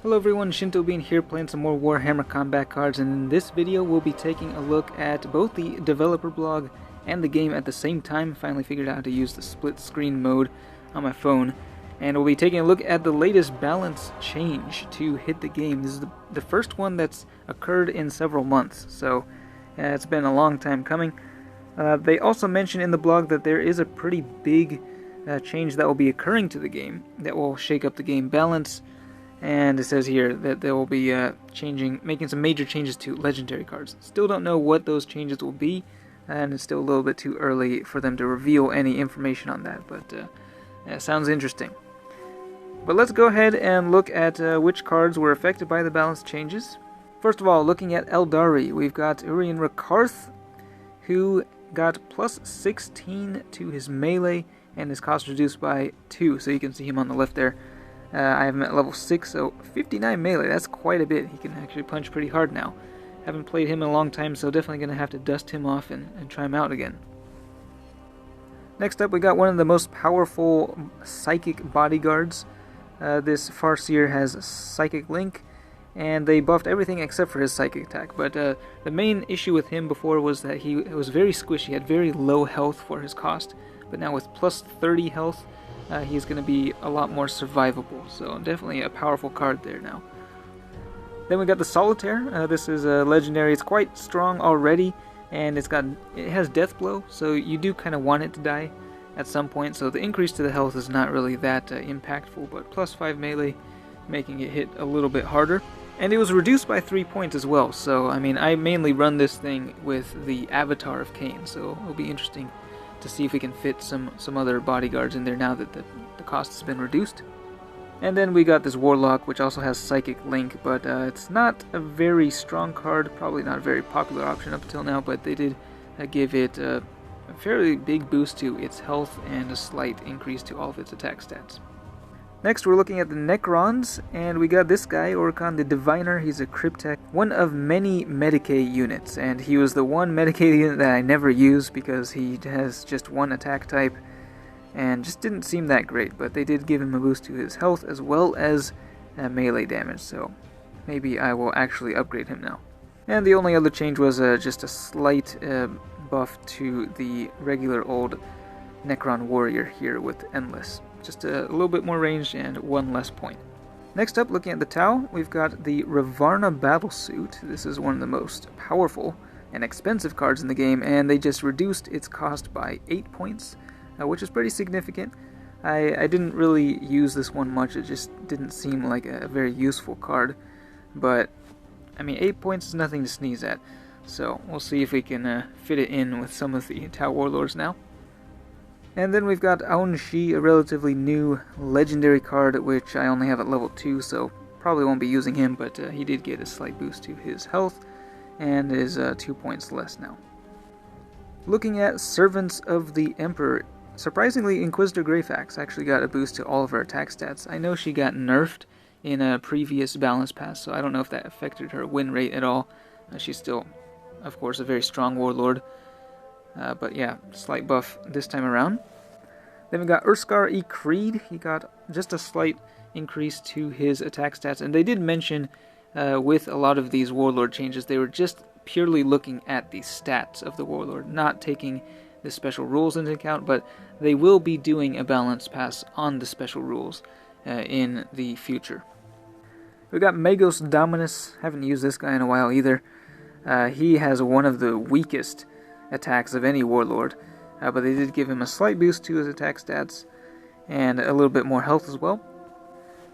Hello everyone, Shinto Bean here playing some more Warhammer combat cards, and in this video we'll be taking a look at both the developer blog and the game at the same time. Finally figured out how to use the split screen mode on my phone, and we'll be taking a look at the latest balance change to hit the game. This is the first one that's occurred in several months, so it's been a long time coming. They also mention in the blog that there is a pretty big change that will be occurring to the game that will shake up the game balance. And it says here that they will be making some major changes to legendary cards. Still don't know what those changes will be, and it's still a little bit too early for them to reveal any information on that, but it sounds interesting. But let's go ahead and look at which cards were affected by the balance changes. First of all, looking at Eldari, we've got Urian Rakarth, who got plus 16 to his melee, and his cost reduced by 2, so you can see him on the left there. I have him at level 6, so 59 melee, that's quite a bit. He can actually punch pretty hard now. Haven't played him in a long time, so definitely going to have to dust him off and try him out again. Next up, we got one of the most powerful psychic bodyguards. This Farseer has Psychic Link, and they buffed everything except for his psychic attack. But the main issue with him before was that he was very squishy, had very low health for his cost. But now with plus 30 health, he's going to be a lot more survivable, so definitely a powerful card there now. Then we got the Solitaire. This is a legendary. It's quite strong already, and it has Death Blow, so you do kind of want it to die at some point. So the increase to the health is not really that impactful, but plus 5 melee, making it hit a little bit harder. And it was reduced by 3 points as well. So I mean, I mainly run this thing with the Avatar of Cain, so it'll be interesting to see if we can fit some other bodyguards in there now that the cost has been reduced. And then we got this Warlock, which also has Psychic Link, but it's not a very strong card, probably not a very popular option up until now, but they did give it a fairly big boost to its health and a slight increase to all of its attack stats. Next, we're looking at the Necrons, and we got this guy, Orkan the Diviner. He's a Cryptek, one of many Medicae units, and he was the one Medicae unit that I never use because he has just one attack type, and just didn't seem that great, but they did give him a boost to his health as well as melee damage, so maybe I will actually upgrade him now. And the only other change was just a slight buff to the regular old Necron warrior here with Endless. Just a little bit more range and 1 less point. Next up, looking at the Tau, we've got the Ravarna Battlesuit. This is one of the most powerful and expensive cards in the game, and they just reduced its cost by 8 points, which is pretty significant. I didn't really use this one much, it just didn't seem like a very useful card, but I mean 8 points is nothing to sneeze at, so we'll see if we can fit it in with some of the Tau Warlords now. And then we've got Aun Shi, a relatively new legendary card, which I only have at level 2, so probably won't be using him, but he did get a slight boost to his health, and is 2 points less now. Looking at Servants of the Emperor, surprisingly Inquisitor Greyfax actually got a boost to all of her attack stats. I know she got nerfed in a previous balance pass, so I don't know if that affected her win rate at all. She's still, of course, a very strong warlord. But yeah, slight buff this time around. Then we got Urskar E. Creed. He got just a slight increase to his attack stats. And they did mention with a lot of these warlord changes, they were just purely looking at the stats of the warlord, not taking the special rules into account, but they will be doing a balance pass on the special rules in the future. We got Magos Dominus. Haven't used this guy in a while either. He has one of the weakest attacks of any warlord, but they did give him a slight boost to his attack stats and a little bit more health as well.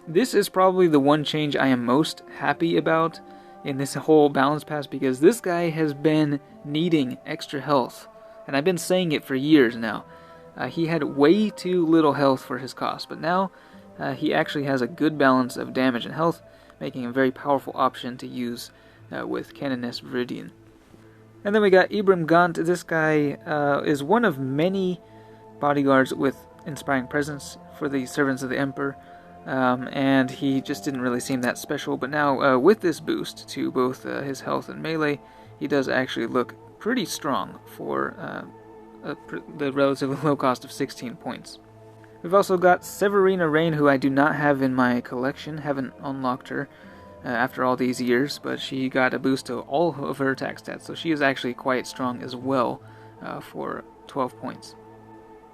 This is probably the one change I am most happy about in this whole balance pass, because this guy has been needing extra health, and I've been saying it for years now. He had way too little health for his cost, but now he actually has a good balance of damage and health, making him a very powerful option to use with Canoness Viridian. And then we got Ibram Gaunt. This guy is one of many bodyguards with Inspiring Presence for the Servants of the Emperor, and he just didn't really seem that special, but now with this boost to both his health and melee, he does actually look pretty strong for the relatively low cost of 16 points. We've also got Severina Rain, who I do not have in my collection, haven't unlocked her after all these years, but she got a boost to all of her attack stats, so she is actually quite strong as well for 12 points.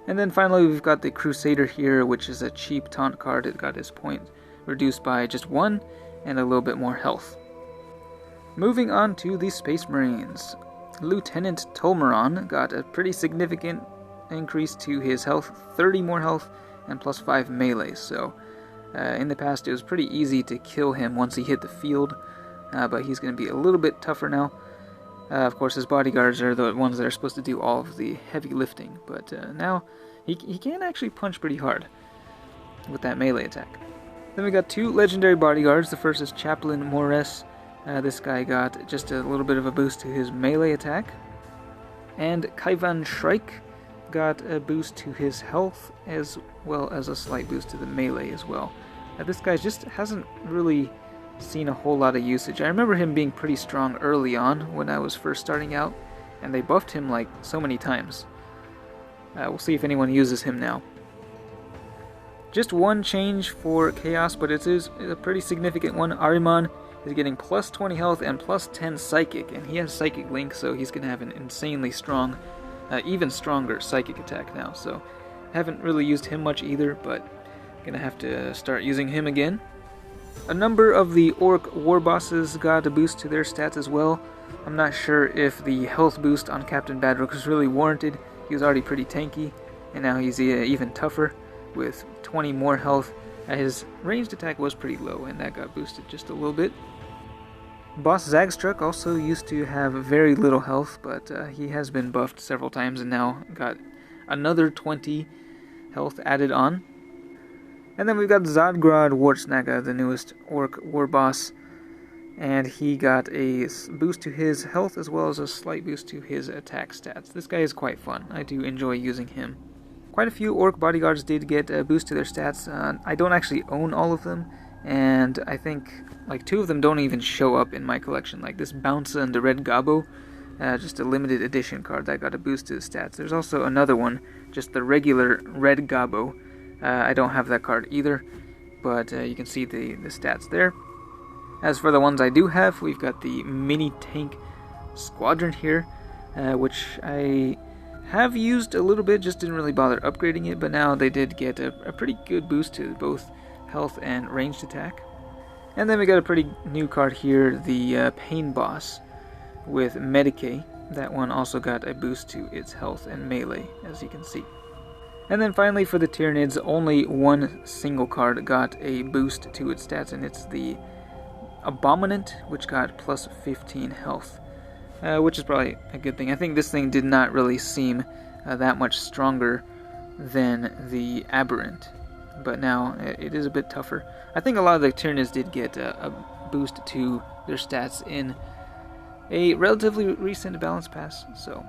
And then finally we've got the Crusader here, which is a cheap taunt card. It got his point reduced by just 1 and a little bit more health. Moving on to the Space Marines. Lieutenant Tolmeron got a pretty significant increase to his health, 30 more health and plus 5 melee. So in the past it was pretty easy to kill him once he hit the field, but he's going to be a little bit tougher now. Of course his bodyguards are the ones that are supposed to do all of the heavy lifting, but now he can actually punch pretty hard with that melee attack. Then we got 2 legendary bodyguards. The first is Chaplain Mores. This guy got just a little bit of a boost to his melee attack. And Kaivan Shrike got a boost to his health as well as a slight boost to the melee as well. This guy just hasn't really seen a whole lot of usage. I remember him being pretty strong early on when I was first starting out, and they buffed him like so many times. We'll see if anyone uses him now. Just one change for Chaos, but it is a pretty significant one. Ahriman is getting plus 20 health and plus 10 Psychic, and he has Psychic Link, so he's going to have an insanely strong, even stronger Psychic attack now. So haven't really used him much either, but going to have to start using him again. A number of the Orc war bosses got a boost to their stats as well. I'm not sure if the health boost on Captain Badrook was really warranted. He was already pretty tanky, and now he's even tougher with 20 more health. His ranged attack was pretty low, and that got boosted just a little bit. Boss Zagstruck also used to have very little health, but he has been buffed several times and now got another 20 health added on. And then we've got Zadgrod Wartsnaga, the newest Orc war boss, and he got a boost to his health as well as a slight boost to his attack stats. This guy is quite fun. I do enjoy using him. Quite a few Orc bodyguards did get a boost to their stats. I don't actually own all of them, and I think like 2 of them don't even show up in my collection, like this Bouncer and the Red Gabo, just a limited edition card that got a boost to the stats. There's also another one, just the regular Red Gabo. I don't have that card either, but you can see the stats there. As for the ones I do have, we've got the Mini Tank Squadron here, which I have used a little bit, just didn't really bother upgrading it, but now they did get a pretty good boost to both health and ranged attack. And then we got a pretty new card here, the Pain Boss with Medicae. That one also got a boost to its health and melee, as you can see. And then finally for the Tyranids, only one single card got a boost to its stats, and it's the Abominant, which got plus 15 health. Which is probably a good thing. I think this thing did not really seem that much stronger than the Aberrant, but now it is a bit tougher. I think a lot of the Tyranids did get a boost to their stats in a relatively recent balance pass. So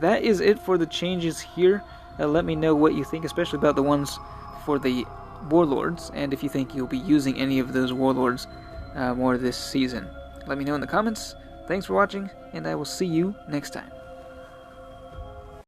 that is it for the changes here. Let me know what you think, especially about the ones for the warlords, and if you think you'll be using any of those warlords more this season. Let me know in the comments. Thanks for watching, and I will see you next time.